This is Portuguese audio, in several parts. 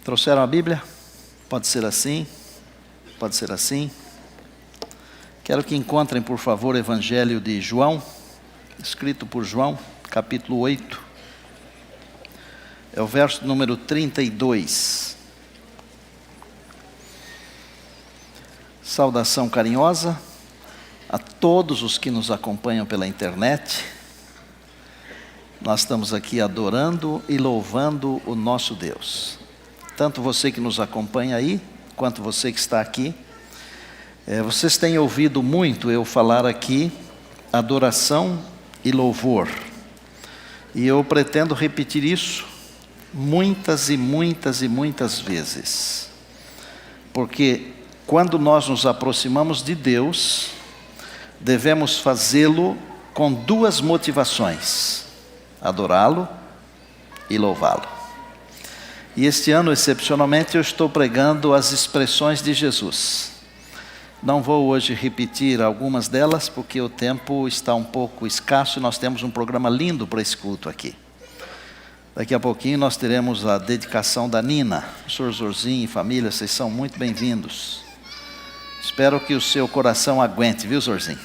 Trouxeram a Bíblia? Pode ser assim, pode ser assim. Quero que encontrem, por favor, o Evangelho de João, escrito por João, capítulo 8. É o verso número 32. Saudação carinhosa a todos os que nos acompanham pela internet. Nós estamos aqui adorando e louvando o nosso Deus. Tanto você que nos acompanha aí, quanto você que está aqui. Vocês têm ouvido muito eu falar aqui adoração e louvor. E eu pretendo repetir isso muitas e muitas e muitas vezes. Porque quando nós nos aproximamos de Deus, devemos fazê-lo com duas motivações: adorá-lo e louvá-lo. E este ano, excepcionalmente, eu estou pregando as expressões de Jesus. Não vou hoje repetir algumas delas, porque o tempo está um pouco escasso e nós temos um programa lindo para esse culto aqui. Daqui a pouquinho nós teremos a dedicação da Nina. O Sr. Zorzinho e família, vocês são muito bem-vindos. Espero que o seu coração aguente, viu, Zorzinho?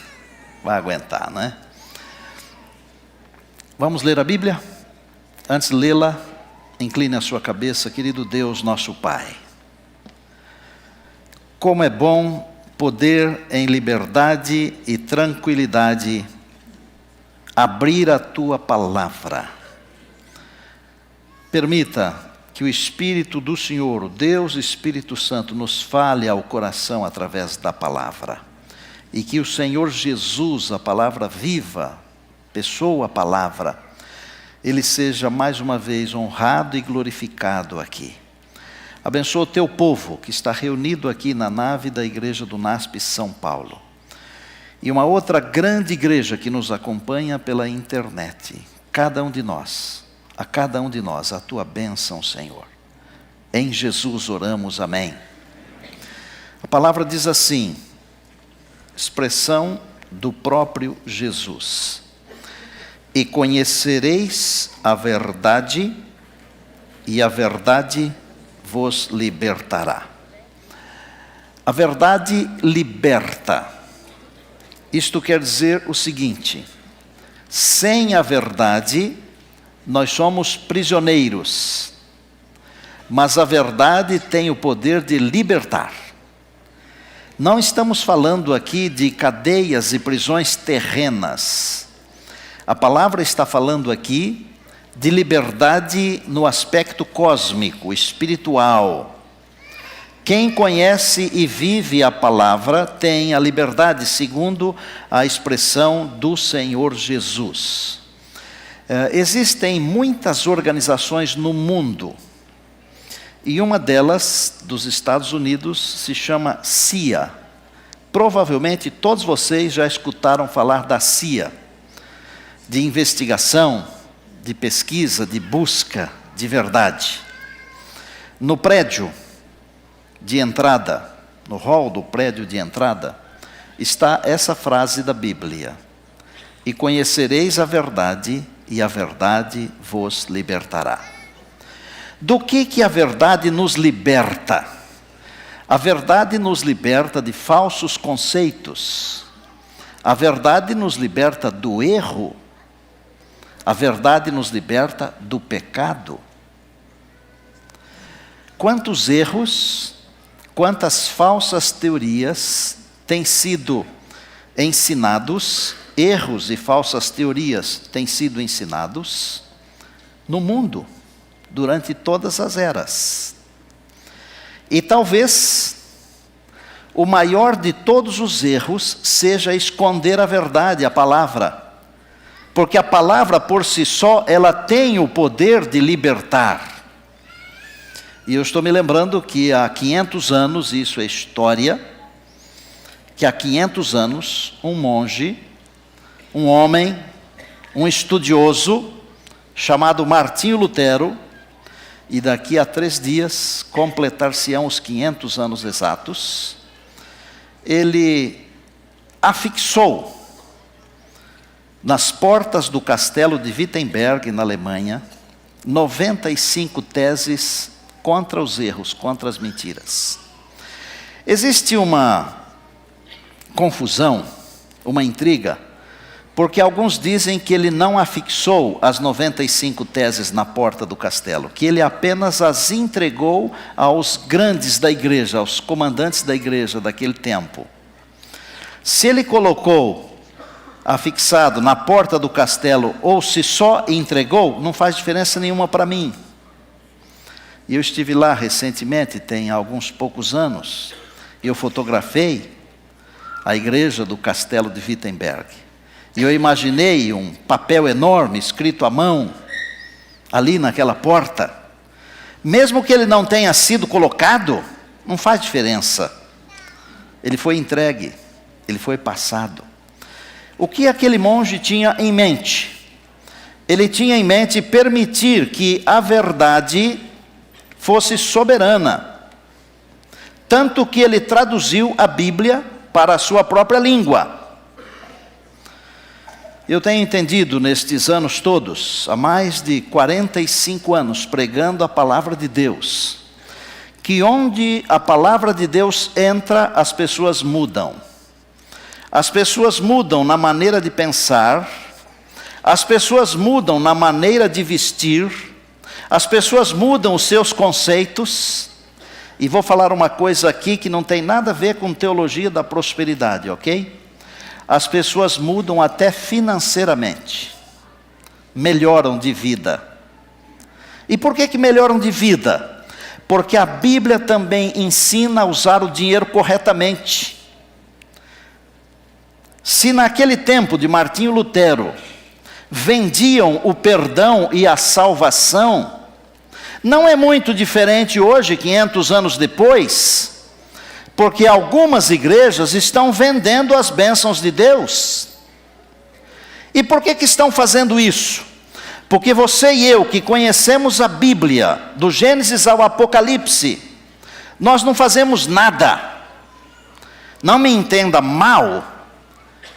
Vai aguentar, né? Vamos ler a Bíblia? Antes de lê-la, incline a sua cabeça, querido Deus, nosso Pai. Como é bom poder em liberdade e tranquilidade abrir a Tua palavra. Permita que o Espírito do Senhor, o Deus Espírito Santo, nos fale ao coração através da palavra. E que o Senhor Jesus, a palavra viva, pessoa, a palavra, Ele seja mais uma vez honrado e glorificado aqui. Abençoa o teu povo que está reunido aqui na nave da igreja do NASP São Paulo. E uma outra grande igreja que nos acompanha pela internet. Cada um de nós, a cada um de nós, a tua bênção, Senhor. Em Jesus oramos, amém. A palavra diz assim, expressão do próprio Jesus: e conhecereis a verdade, e a verdade vos libertará. A verdade liberta. Isto quer dizer o seguinte: sem a verdade, nós somos prisioneiros. Mas a verdade tem o poder de libertar. Não estamos falando aqui de cadeias e prisões terrenas. A palavra está falando aqui de liberdade no aspecto cósmico, espiritual. Quem conhece e vive a palavra tem a liberdade, segundo a expressão do Senhor Jesus. Existem muitas organizações no mundo, e uma delas, dos Estados Unidos, se chama CIA. Provavelmente todos vocês já escutaram falar da CIA, de investigação, de pesquisa, de busca de verdade. No prédio de entrada, no hall do prédio de entrada, está essa frase da Bíblia: e conhecereis a verdade, e a verdade vos libertará. Do que a verdade nos liberta? A verdade nos liberta de falsos conceitos. A verdade nos liberta do erro. A verdade nos liberta do pecado. Quantos erros, quantas falsas teorias têm sido ensinados, erros e falsas teorias têm sido ensinados no mundo, durante todas as eras. E talvez o maior de todos os erros seja esconder a verdade, a palavra. Porque a palavra por si só, ela tem o poder de libertar. E eu estou me lembrando que há 500 anos, isso é história, que há 500 anos, um monge, um homem, um estudioso, chamado Martinho Lutero, e daqui a 3 dias, completar-se-ão os 500 anos exatos, ele afixou nas portas do castelo de Wittenberg, na Alemanha, 95 teses contra os erros, contra as mentiras. Existe uma confusão, uma intriga, porque alguns dizem que ele não afixou as 95 teses na porta do castelo, que ele apenas as entregou aos grandes da igreja, aos comandantes da igreja daquele tempo. Se ele colocou afixado na porta do castelo ou se só entregou, não faz diferença nenhuma para mim. E eu estive lá recentemente, tem alguns poucos anos, e eu fotografei a igreja do castelo de Wittenberg. E eu imaginei um papel enorme, escrito à mão, ali naquela porta. Mesmo que ele não tenha sido colocado, não faz diferença. Ele foi entregue, ele foi passado. O que aquele monge tinha em mente? Ele tinha em mente permitir que a verdade fosse soberana. Tanto que ele traduziu a Bíblia para a sua própria língua. Eu tenho entendido nestes anos todos, há mais de 45 anos, pregando a palavra de Deus, que onde a palavra de Deus entra, as pessoas mudam. As pessoas mudam na maneira de pensar, as pessoas mudam na maneira de vestir, as pessoas mudam os seus conceitos. E vou falar uma coisa aqui que não tem nada a ver com teologia da prosperidade, ok? As pessoas mudam até financeiramente, melhoram de vida. E por que melhoram de vida? Porque a Bíblia também ensina a usar o dinheiro corretamente. Se naquele tempo de Martinho Lutero vendiam o perdão e a salvação, não é muito diferente hoje, 500 anos depois, porque algumas igrejas estão vendendo as bênçãos de Deus. E por que estão fazendo isso? Porque você e eu, que conhecemos a Bíblia, do Gênesis ao Apocalipse, nós não fazemos nada. Não me entenda mal,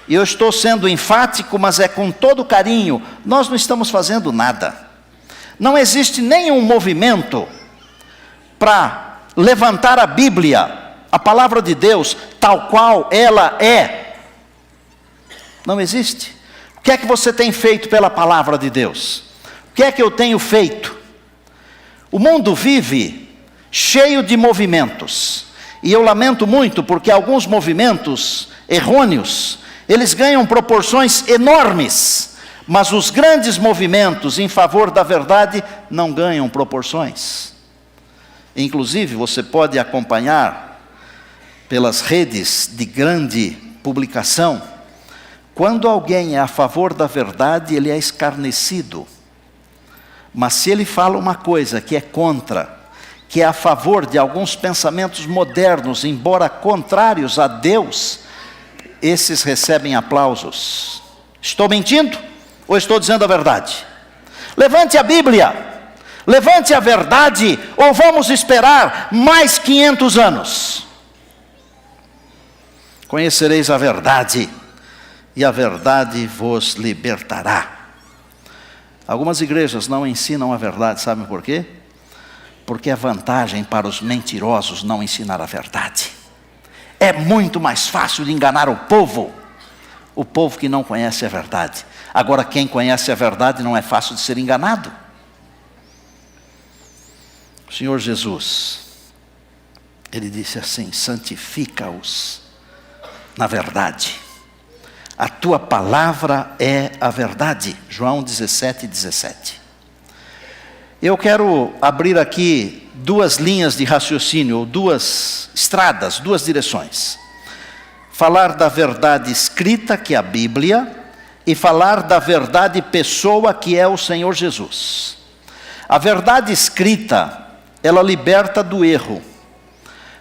eu estou sendo enfático, mas é com todo carinho, nós não estamos fazendo nada. Não existe nenhum movimento para levantar a Bíblia, a palavra de Deus, tal qual ela é. Não existe. O que é que você tem feito pela palavra de Deus? O que é que eu tenho feito? O mundo vive cheio de movimentos. E eu lamento muito porque alguns movimentos errôneos, eles ganham proporções enormes. Mas os grandes movimentos em favor da verdade não ganham proporções. Inclusive, você pode acompanhar pelas redes de grande publicação, quando alguém é a favor da verdade, ele é escarnecido. Mas se ele fala uma coisa que é contra, que é a favor de alguns pensamentos modernos, embora contrários a Deus, esses recebem aplausos. Estou mentindo ou estou dizendo a verdade? Levante a Bíblia, levante a verdade, ou vamos esperar mais 500 anos? Conhecereis a verdade, e a verdade vos libertará. Algumas igrejas não ensinam a verdade, sabem por quê? Porque é vantagem para os mentirosos não ensinar a verdade. É muito mais fácil de enganar o povo que não conhece a verdade. Agora, quem conhece a verdade não é fácil de ser enganado. O Senhor Jesus, Ele disse assim: santifica-os na verdade. A tua palavra é a verdade. João 17:17. Eu quero abrir aqui duas linhas de raciocínio, ou duas estradas, duas direções. Falar da verdade escrita, que é a Bíblia, e falar da verdade pessoa, que é o Senhor Jesus. A verdade escrita, ela liberta do erro,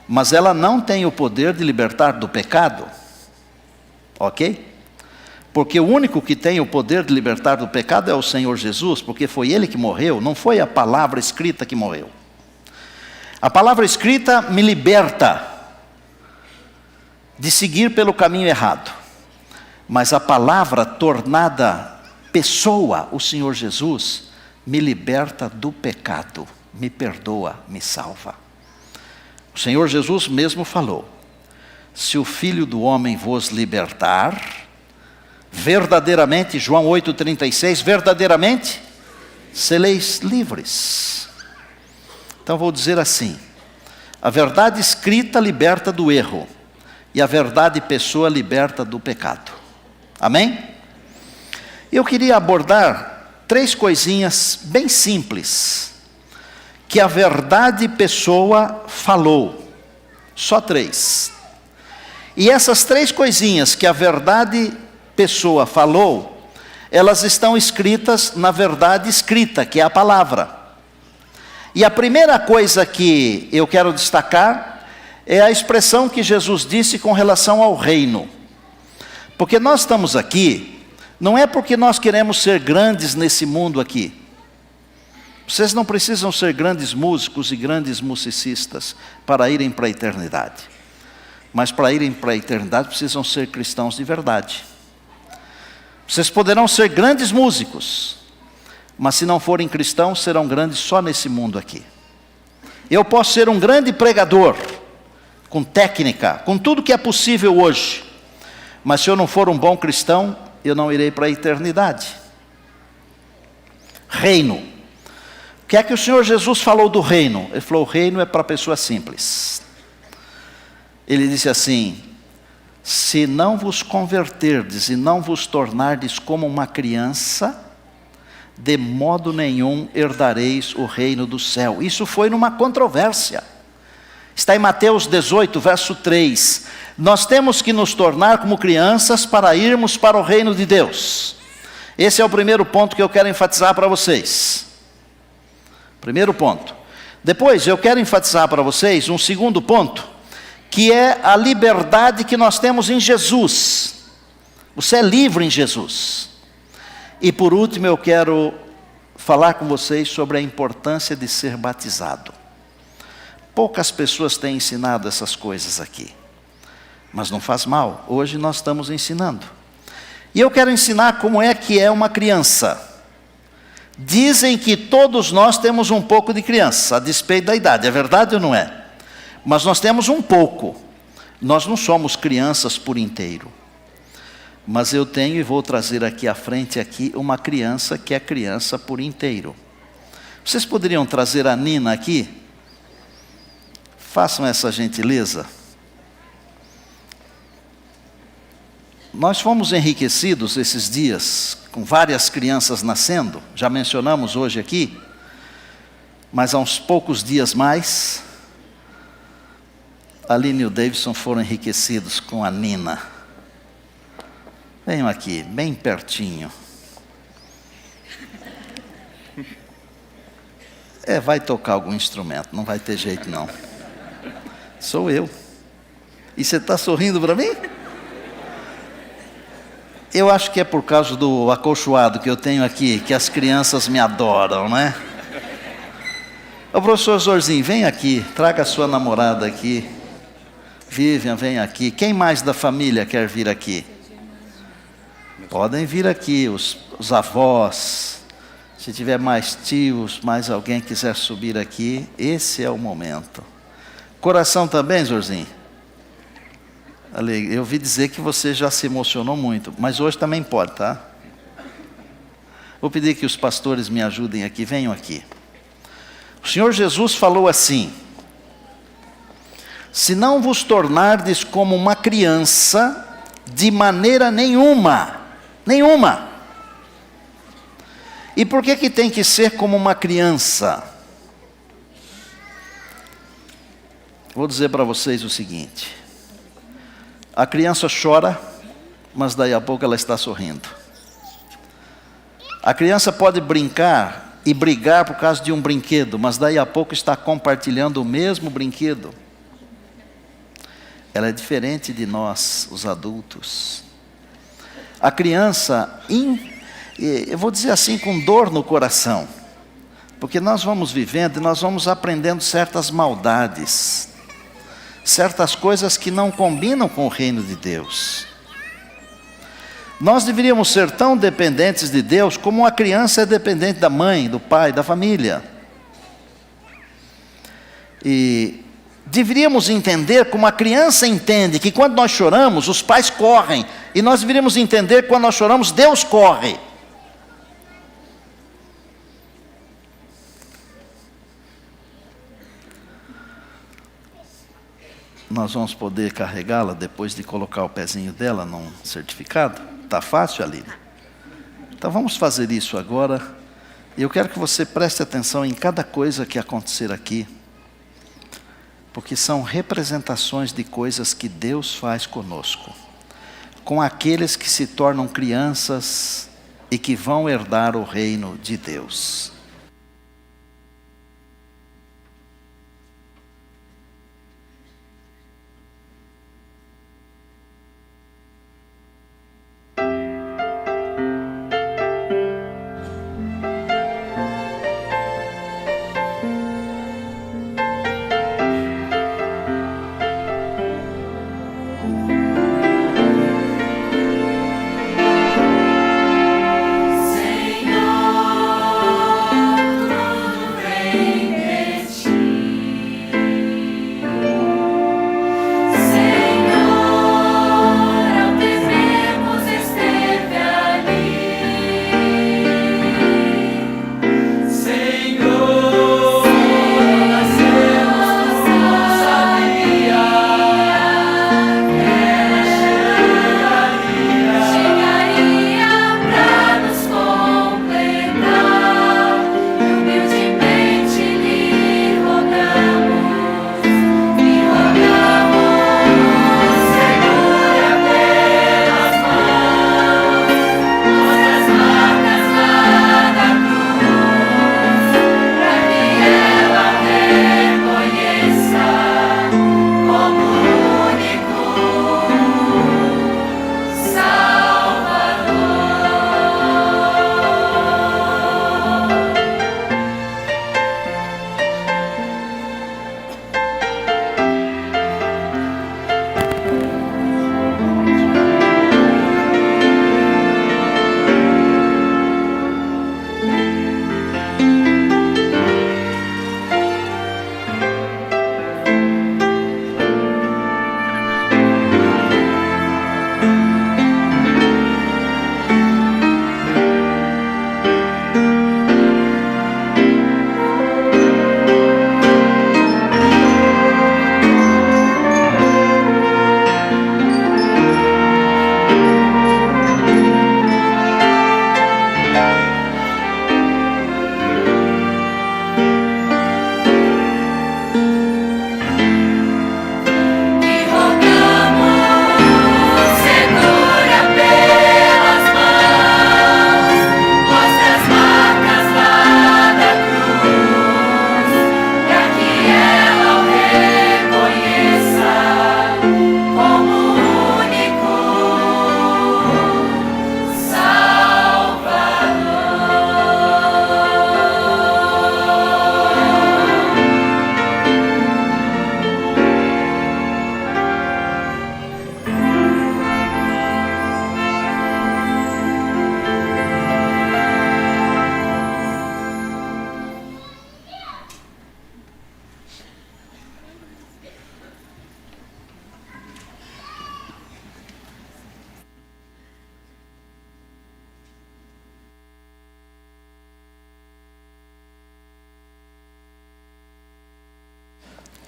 mas ela não tem o poder de libertar do pecado. Ok? Porque o único que tem o poder de libertar do pecado é o Senhor Jesus, porque foi Ele que morreu, não foi a palavra escrita que morreu. A palavra escrita me liberta de seguir pelo caminho errado, mas a palavra tornada pessoa, o Senhor Jesus, me liberta do pecado. me perdoa, me salva. O Senhor Jesus mesmo falou: se o Filho do Homem vos libertar, verdadeiramente, João 8,36, verdadeiramente sereis livres. Então vou dizer assim: a verdade escrita liberta do erro, e a verdade pessoa liberta do pecado. Amém? Eu queria abordar 3 coisinhas bem simples, que a verdade pessoa falou. Só 3. E essas 3 coisinhas que a verdade pessoa falou, elas estão escritas na verdade escrita, que é a palavra. E a primeira coisa que eu quero destacar é a expressão que Jesus disse com relação ao reino. Porque nós estamos aqui, não é porque nós queremos ser grandes nesse mundo aqui. Vocês não precisam ser grandes músicos e grandes musicistas para irem para a eternidade. Mas para irem para a eternidade precisam ser cristãos de verdade. Vocês poderão ser grandes músicos, mas se não forem cristãos, serão grandes só nesse mundo aqui. Eu posso ser um grande pregador, com técnica, com tudo que é possível hoje, mas se eu não for um bom cristão, eu não irei para a eternidade. Reino. O que é que o Senhor Jesus falou do reino? Ele falou: o reino é para pessoas simples. Ele disse assim: se não vos converterdes e não vos tornardes como uma criança, de modo nenhum herdareis o reino do céu. Isso foi numa controvérsia. Está em Mateus 18, verso 3. Nós temos que nos tornar como crianças para irmos para o reino de Deus. Esse é o primeiro ponto que eu quero enfatizar para vocês. Primeiro ponto. Depois eu quero enfatizar para vocês um segundo ponto, que é a liberdade que nós temos em Jesus. Você é livre em Jesus. E por último eu quero falar com vocês sobre a importância de ser batizado. Poucas pessoas têm ensinado essas coisas aqui, mas não faz mal, hoje nós estamos ensinando. E eu quero ensinar como é que é uma criança. Dizem que todos nós temos um pouco de criança, a despeito da idade, é verdade ou não é? Mas nós temos um pouco, nós não somos crianças por inteiro. Mas eu tenho e vou trazer aqui à frente uma criança que é criança por inteiro. Vocês poderiam trazer a Nina aqui? Façam essa gentileza. Nós fomos enriquecidos esses dias com várias crianças nascendo, já mencionamos hoje aqui, mas há uns poucos dias mais, a Aline e o Davidson foram enriquecidos com a Nina. Venham aqui, bem pertinho. Vai tocar algum instrumento, não vai ter jeito não. Sou eu. E você está sorrindo para mim? Eu acho que é por causa do acolchoado que eu tenho aqui, que as crianças me adoram, né? Ô professor Zorzinho, vem aqui, traga a sua namorada aqui. Vivian, vem aqui. Quem mais da família quer vir aqui? Podem vir aqui, os avós. Se tiver mais tios, mais alguém quiser subir aqui, esse é o momento. Coração também, Zorzinho? Eu ouvi dizer que você já se emocionou muito, mas hoje também pode, tá? Vou pedir que os pastores me ajudem aqui, venham aqui. O Senhor Jesus falou assim: se não vos tornardes como uma criança, de maneira nenhuma. E por que tem que ser como uma criança? Vou dizer para vocês o seguinte: a criança chora, mas daí a pouco ela está sorrindo. A criança pode brincar e brigar por causa de um brinquedo, mas daí a pouco está compartilhando o mesmo brinquedo. Ela é diferente de nós, os adultos. A criança, eu vou dizer assim, com dor no coração, porque nós vamos vivendo e nós vamos aprendendo certas maldades, certas coisas que não combinam com o reino de Deus. Nós deveríamos ser tão dependentes de Deus como uma criança é dependente da mãe, do pai, da família. E deveríamos entender como a criança entende que quando nós choramos, os pais correm. E nós deveríamos entender que quando nós choramos, Deus corre. Nós vamos poder carregá-la depois de colocar o pezinho dela num certificado? Está fácil, Aline? Então vamos fazer isso agora. E eu quero que você preste atenção em cada coisa que acontecer aqui. Porque são representações de coisas que Deus faz conosco. Com aqueles que se tornam crianças e que vão herdar o reino de Deus.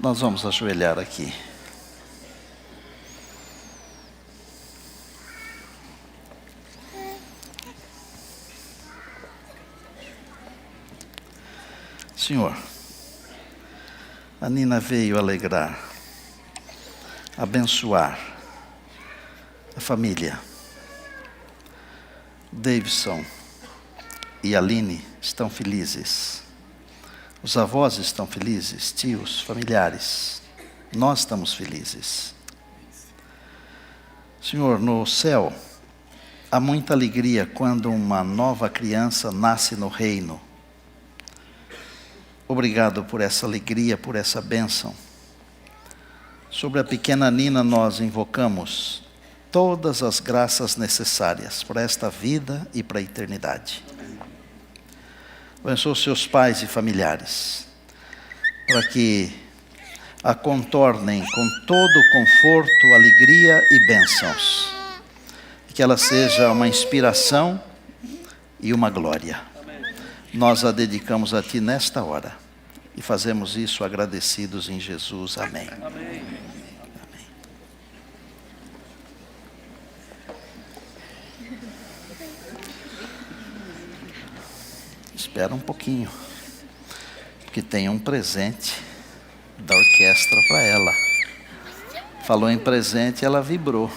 Nós vamos ajoelhar aqui. Senhor, a Nina veio alegrar, abençoar a família. Davidson e Aline estão felizes. Os avós estão felizes, tios, familiares. Nós estamos felizes. Senhor, no céu, há muita alegria quando uma nova criança nasce no reino. Obrigado por essa alegria, por essa bênção. Sobre a pequena Nina nós invocamos todas as graças necessárias para esta vida e para a eternidade. Abençoa os seus pais e familiares, para que a contornem com todo conforto, alegria e bênçãos. Que ela seja uma inspiração e uma glória. Nós a dedicamos a Ti nesta hora. E fazemos isso agradecidos em Jesus. Amém. Amém. Espera um pouquinho, porque tem um presente da orquestra para ela. Falou em presente, ela vibrou.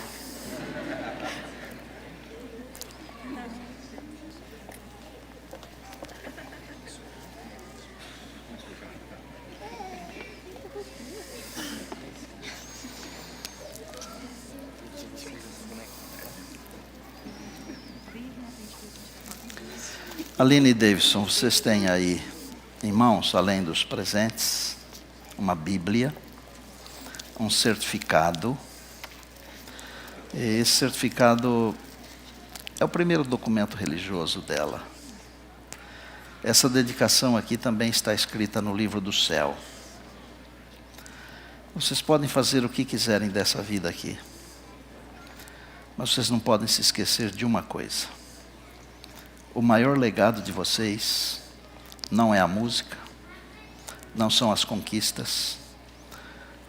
Aline e Davidson, vocês têm aí em mãos, além dos presentes, uma Bíblia, um certificado. Esse certificado é o primeiro documento religioso dela. Essa dedicação aqui também está escrita no livro do céu. Vocês podem fazer o que quiserem dessa vida aqui, mas vocês não podem se esquecer de uma coisa. O maior legado de vocês não é a música, não são as conquistas.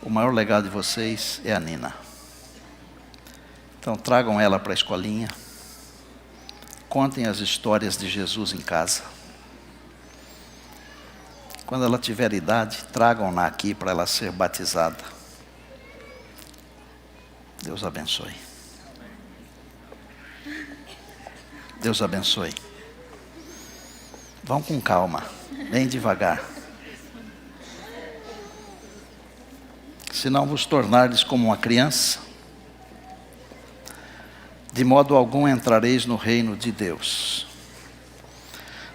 O maior legado de vocês é a Nina. Então tragam ela para a escolinha. Contem as histórias de Jesus em casa. Quando ela tiver idade, tragam-na aqui para ela ser batizada. Deus abençoe. Deus abençoe. Vão com calma, bem devagar. Se não vos tornardes como uma criança, de modo algum entrareis no reino de Deus.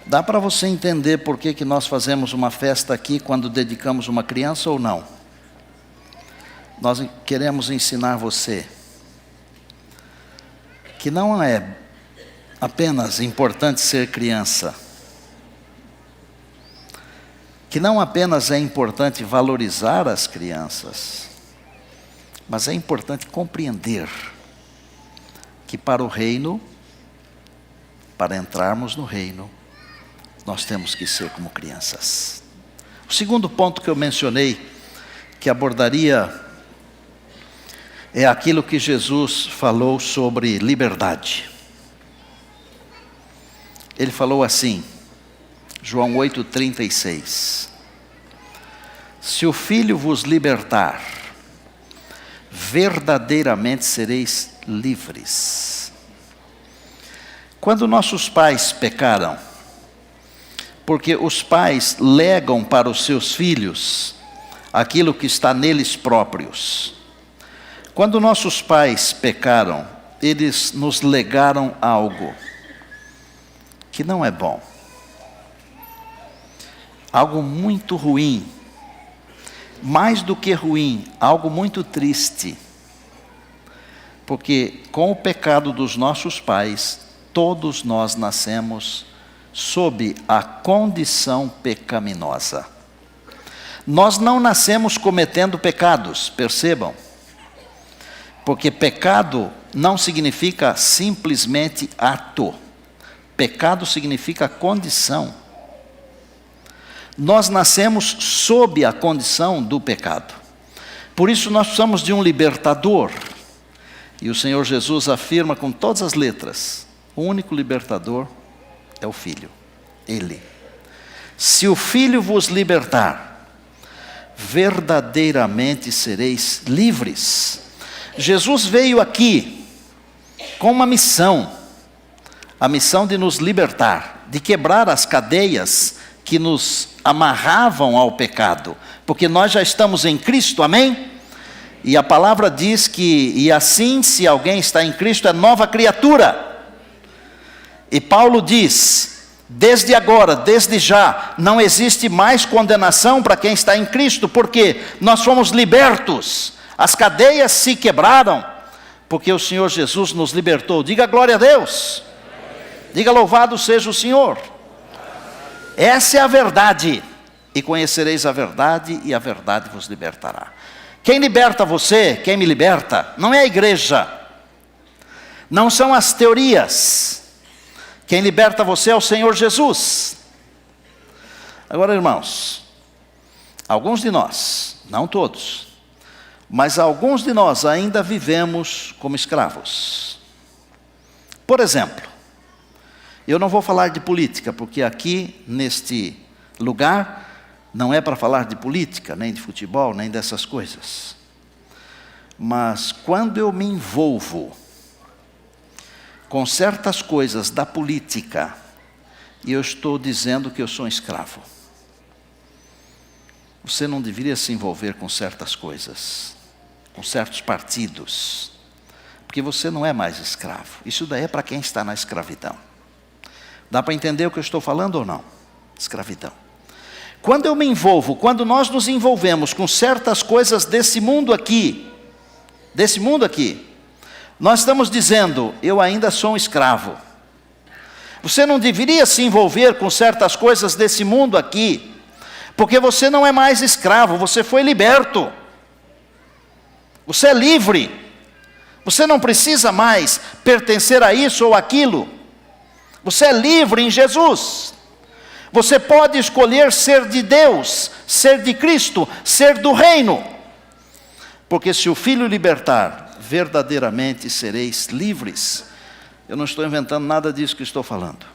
Dá para você entender por que nós fazemos uma festa aqui quando dedicamos uma criança ou não? Nós queremos ensinar você que não é apenas importante ser criança, que não apenas é importante valorizar as crianças, mas é importante compreender que para o reino, para entrarmos no reino, nós temos que ser como crianças. O segundo ponto que eu mencionei, que abordaria, é aquilo que Jesus falou sobre liberdade. Ele falou assim, João 8,36. Se o Filho vos libertar, verdadeiramente sereis livres. Quando nossos pais pecaram, porque os pais legam para os seus filhos aquilo que está neles próprios. Quando nossos pais pecaram, eles nos legaram algo que não é bom. Algo muito ruim, mais do que ruim, algo muito triste. Porque com o pecado dos nossos pais, todos nós nascemos sob a condição pecaminosa. Nós não nascemos cometendo pecados, percebam. Porque pecado não significa simplesmente ato. Pecado significa condição. Nós nascemos sob a condição do pecado. Por isso nós precisamos de um libertador. E o Senhor Jesus afirma com todas as letras, o único libertador é o Filho, Ele. Se o Filho vos libertar, verdadeiramente sereis livres. Jesus veio aqui com uma missão, a missão de nos libertar, de quebrar as cadeias que nos amarravam ao pecado, porque nós já estamos em Cristo, amém? E a palavra diz que, e assim, se alguém está em Cristo, é nova criatura. E Paulo diz, desde agora, desde já, não existe mais condenação para quem está em Cristo, porque nós fomos libertos, as cadeias se quebraram, porque o Senhor Jesus nos libertou. Diga glória a Deus, diga louvado seja o Senhor. Essa é a verdade. e conhecereis a verdade vos libertará. Quem liberta você, quem me liberta, não é a igreja, não são as teorias. Quem liberta você é o Senhor Jesus. Agora, irmãos, alguns de nós, não todos, mas alguns de nós ainda vivemos como escravos. Por exemplo, eu não vou falar de política, porque aqui, neste lugar, não é para falar de política, nem de futebol, nem dessas coisas. Mas quando eu me envolvo com certas coisas da política, e eu estou dizendo que eu sou um escravo. Você não deveria se envolver com certas coisas, com certos partidos, porque você não é mais escravo. Isso daí é para quem está na escravidão. Dá para entender o que eu estou falando ou não? Escravidão. Quando eu me envolvo, quando nós nos envolvemos com certas coisas desse mundo aqui, nós estamos dizendo, eu ainda sou um escravo. Você não deveria se envolver com certas coisas desse mundo aqui, porque você não é mais escravo, você foi liberto. Você é livre. Você não precisa mais pertencer a isso ou aquilo. Você é livre em Jesus. Você pode escolher ser de Deus, ser de Cristo, ser do reino. Porque se o Filho libertar, verdadeiramente sereis livres. Eu não estou inventando nada disso que estou falando.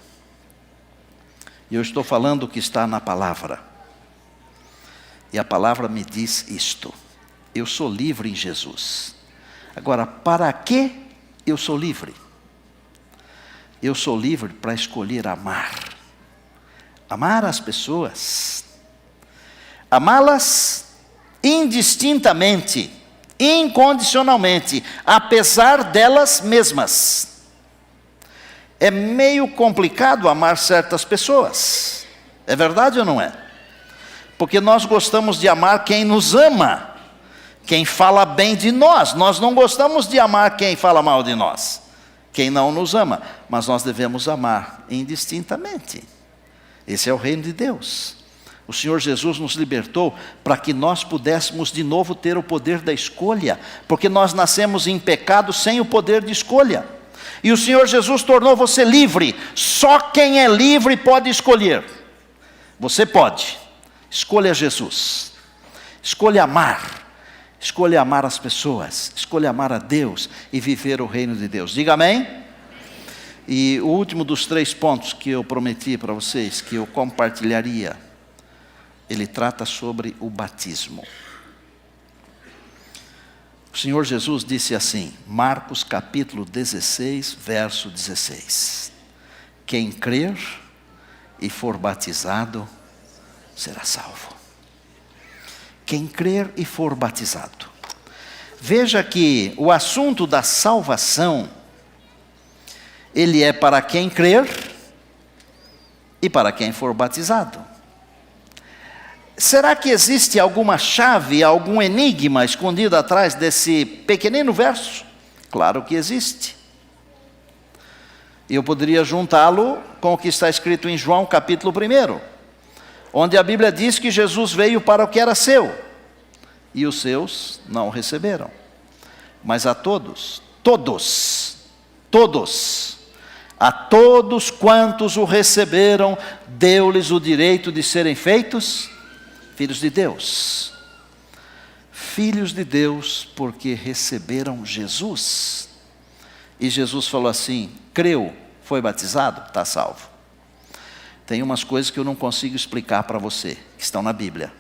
Eu estou falando o que está na palavra. E a palavra me diz isto. Eu sou livre em Jesus. Agora, para que eu sou livre? Eu sou livre para escolher amar. Amar as pessoas, amá-las indistintamente, incondicionalmente, apesar delas mesmas. É meio complicado amar certas pessoas, é verdade ou não é? Porque nós gostamos de amar quem nos ama, quem fala bem de nós. Nós não gostamos de amar quem fala mal de nós, quem não nos ama, mas nós devemos amar indistintamente. Esse é o reino de Deus. O Senhor Jesus nos libertou para que nós pudéssemos de novo ter o poder da escolha, porque nós nascemos em pecado sem o poder de escolha. E o Senhor Jesus tornou você livre. Só quem é livre pode escolher. Você pode. Escolha Jesus. Escolha amar. Escolha amar as pessoas. Escolha amar a Deus e viver o reino de Deus. Diga amém. E o último dos 3 pontos que eu prometi para vocês, que eu compartilharia, ele trata sobre o batismo. O Senhor Jesus disse assim, Marcos capítulo 16, verso 16. Quem crer e for batizado, será salvo. Quem crer e for batizado. Veja que o assunto da salvação, ele é para quem crer e para quem for batizado. Será que existe alguma chave, algum enigma escondido atrás desse pequenino verso? Claro que existe. Eu poderia juntá-lo com o que está escrito em João capítulo 1, onde a Bíblia diz que Jesus veio para o que era seu, e os seus não o receberam. Mas a todos, a todos quantos o receberam, deu-lhes o direito de serem feitos filhos de Deus. Filhos de Deus porque receberam Jesus. E Jesus falou assim, creu, foi batizado, está salvo. Tem umas coisas que eu não consigo explicar para você, que estão na Bíblia.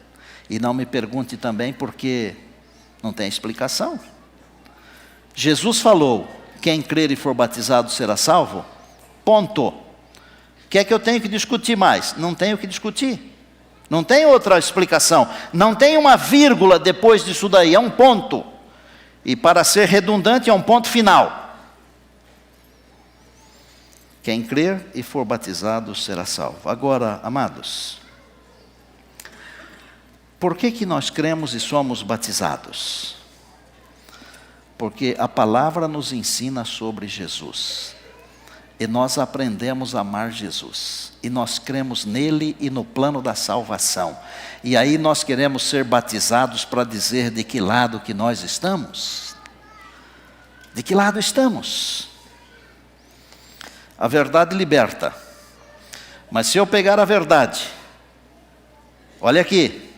E não me pergunte também porque não tem explicação. Jesus falou, quem crer e for batizado será salvo. Ponto. O que é que eu tenho que discutir mais? Não tenho que discutir. Não tem outra explicação. Não tem uma vírgula depois disso daí. É um ponto. E para ser redundante, é um ponto final. Quem crer e for batizado será salvo. Agora, amados, por que nós cremos e somos batizados? Porque a palavra nos ensina sobre Jesus. E nós aprendemos a amar Jesus. E nós cremos nele e no plano da salvação. E aí nós queremos ser batizados para dizer de que lado que nós estamos. De que lado estamos? A verdade liberta. Mas se eu pegar a verdade, olha aqui,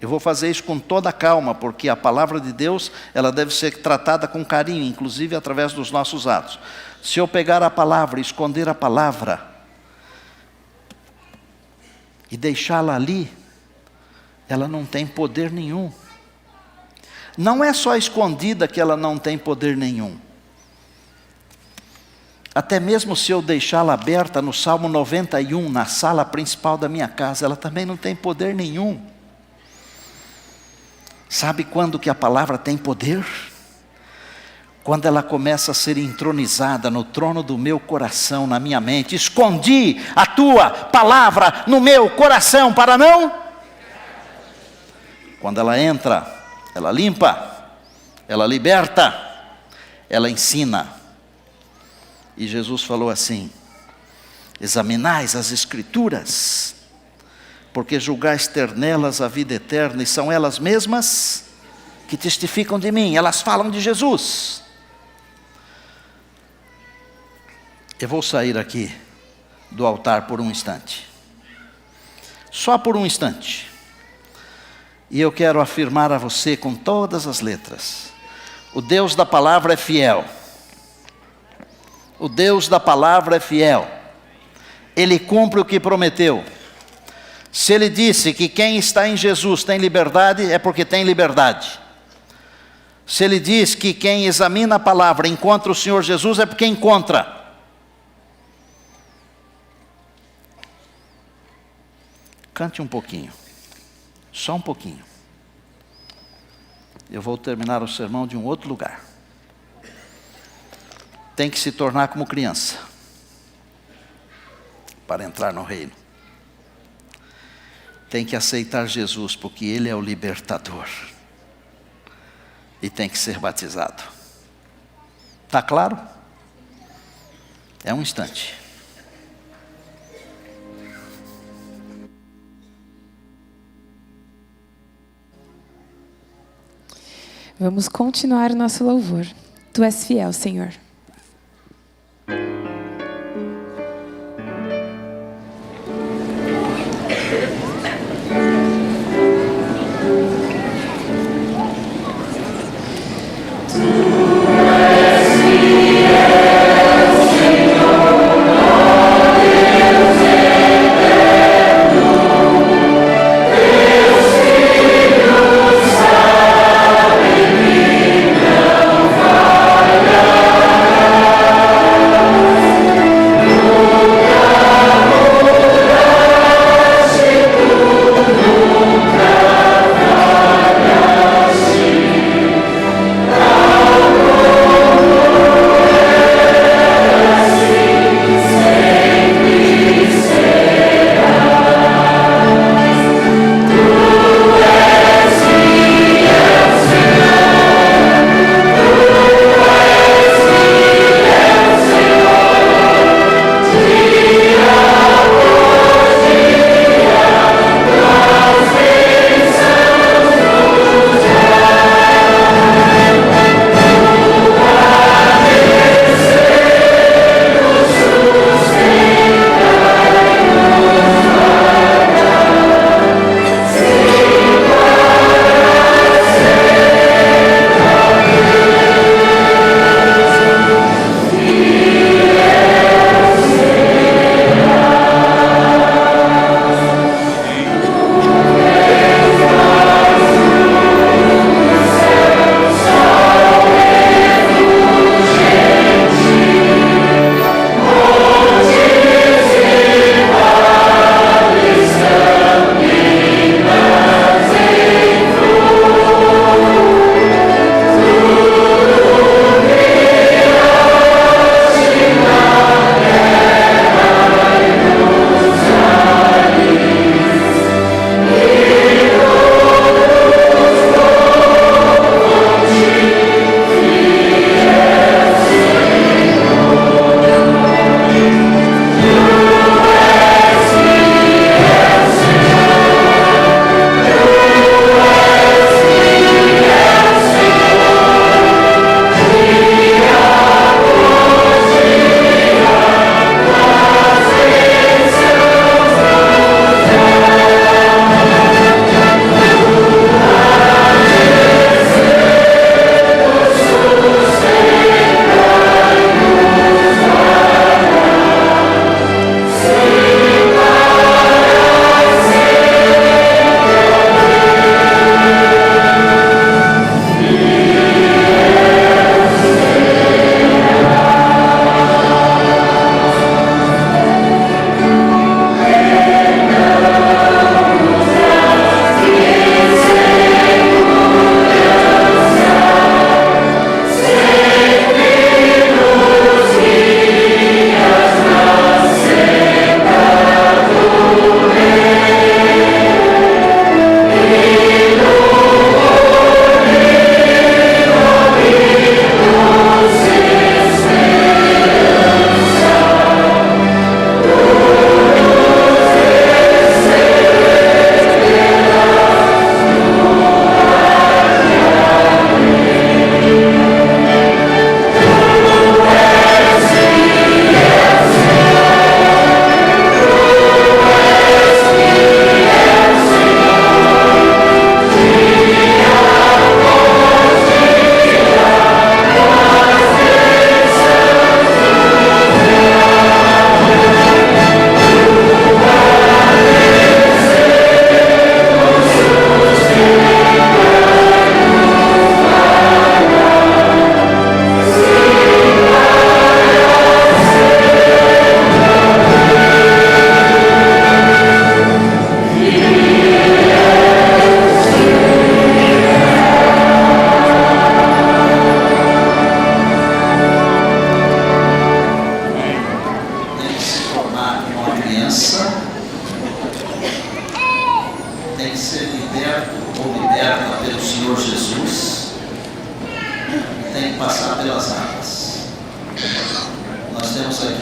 eu vou fazer isso com toda calma, porque a palavra de Deus, ela deve ser tratada com carinho, inclusive através dos nossos atos. Se eu pegar a palavra, esconder a palavra, e deixá-la ali, ela não tem poder nenhum. Não é só escondida que ela não tem poder nenhum. Até mesmo se eu deixá-la aberta no Salmo 91, na sala principal da minha casa, ela também não tem poder nenhum. Sabe quando que a palavra tem poder? Quando ela começa a ser entronizada no trono do meu coração, na minha mente. Escondi a tua palavra no meu coração para não. Quando ela entra, ela limpa, ela liberta, ela ensina. E Jesus falou assim: examinais as Escrituras, porque julgais ter nelas a vida eterna, e são elas mesmas que testificam de mim, elas falam de Jesus. Eu vou sair aqui do altar por um instante, só por um instante, e eu quero afirmar a você com todas as letras: o Deus da palavra é fiel. O Deus da palavra é fiel. Ele cumpre o que prometeu. Se Ele disse que quem está em Jesus tem liberdade, é porque tem liberdade. Se Ele diz que quem examina a palavra encontra o Senhor Jesus, é porque encontra. Cante um pouquinho, só um pouquinho. Eu vou terminar o sermão de um outro lugar. Tem que se tornar como criança para entrar no reino. Tem que aceitar Jesus, porque Ele é o libertador. E tem que ser batizado. Está claro? É um instante. Vamos continuar o nosso louvor. Tu és fiel, Senhor.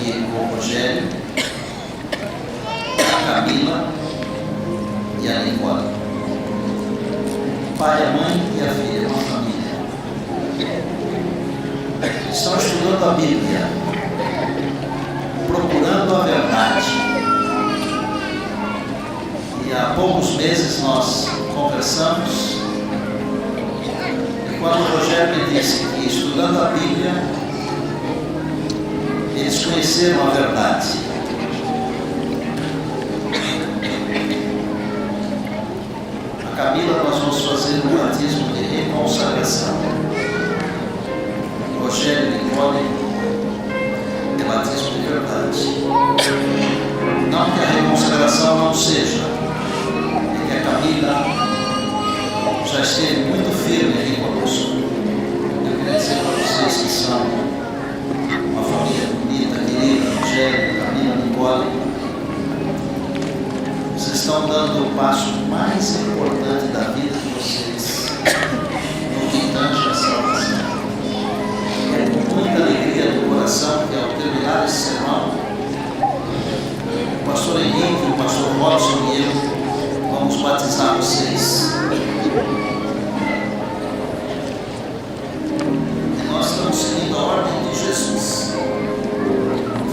aqui o Rogério, a Camila e a Nicole. O pai, a mãe e a filha, uma família. Estão estudando a Bíblia, procurando a verdade. E há poucos meses nós conversamos, e quando o Rogério me disse que estudando a Bíblia, eles conheceram a verdade. A Camila, nós vamos fazer um batismo de reconsagração. Rogério e Nicole é batismo de verdade. Não que a reconsagração não seja, é que a Camila já esteve muito firme aqui conosco. Eu queria dizer para vocês que são uma família bonita, querida, Rogério, Camila, Nicole. Vocês estão dando o passo mais importante da vida de vocês no que tange a salvação. É com muita alegria do coração que, ao terminar esse sermão, o pastor Henrique, o pastor Robson e eu vamos batizar vocês. E nós estamos seguindo a ordem de Jesus.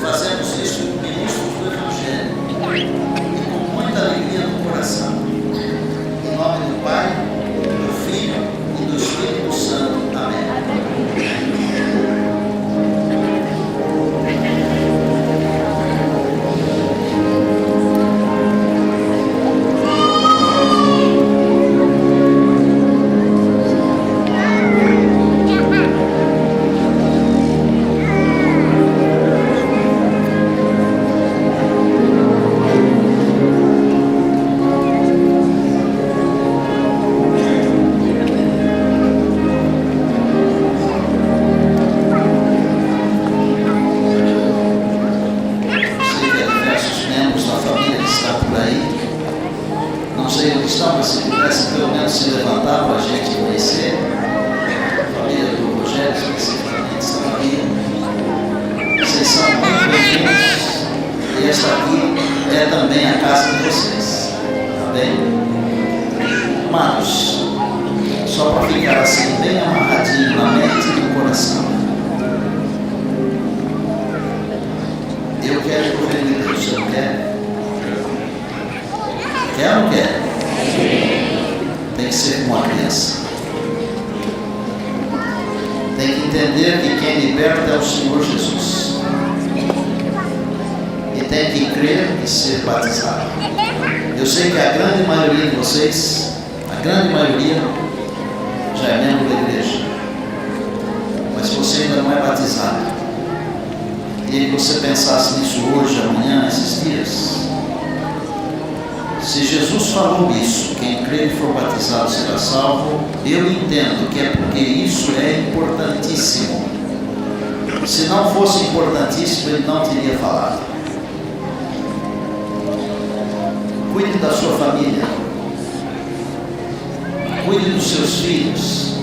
Fazemos isso como ministros do Evangelho e com muita alegria no coração. Em nome do Pai, do Filho e do Espírito Santo. Amém. Se Jesus falou isso, quem crê e for batizado será salvo, eu entendo que é porque isso é importantíssimo. Se não fosse importantíssimo, ele não teria falado. Cuide da sua família. Cuide dos seus filhos,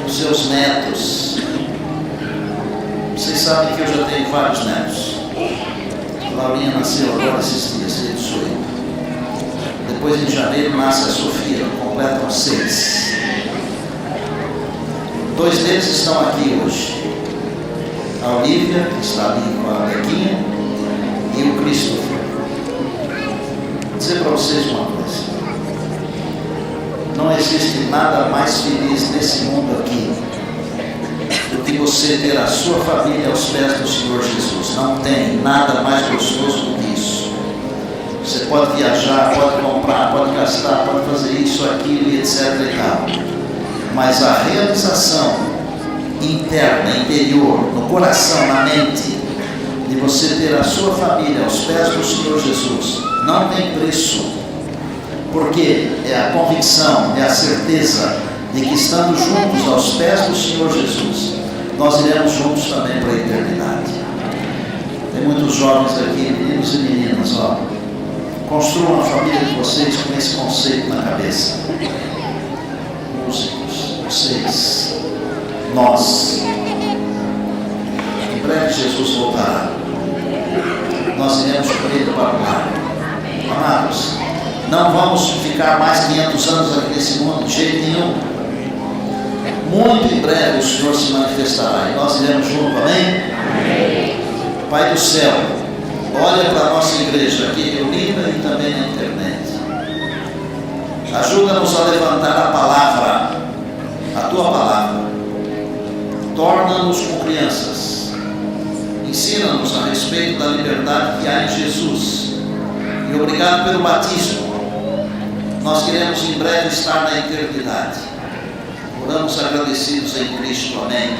dos seus netos. Vocês sabem que eu já tenho vários netos. A Laurinha nasceu agora esses dias, dia 18. Depois, em janeiro, nasce a Sofia, completam 6. 2 deles estão aqui hoje. A Olivia, que está ali com a Bequinha, e o Christopher. Vou dizer para vocês uma coisa. Não existe nada mais feliz nesse mundo aqui do que você ter a sua família aos pés do Senhor Jesus. Não tem nada mais gostoso do que isso. Você pode viajar, pode comprar, pode gastar, pode fazer isso, aquilo e etc e tal. Mas a realização interna, interior, no coração, na mente, de você ter a sua família aos pés do Senhor Jesus, não tem preço. Porque é a convicção, é a certeza de que estando juntos aos pés do Senhor Jesus, nós iremos juntos também para a eternidade. Tem muitos jovens aqui, meninos e meninas, ó. Construam a família de vocês com esse conceito na cabeça. Músicos, vocês, nós. Em breve Jesus voltará. nós iremos com Ele para o lar. Amados, não vamos ficar mais 500 anos aqui nesse mundo de jeito nenhum. Muito em breve o Senhor se manifestará e nós iremos junto, amém? Pai do céu, olha para a nossa igreja aqui reunida e também na internet. Ajuda-nos a levantar a palavra, a Tua palavra. Torna-nos como crianças. Ensina-nos a respeito da liberdade que há em Jesus. E obrigado pelo batismo. Nós queremos em breve estar na eternidade. Oramos agradecidos em Cristo. Amém.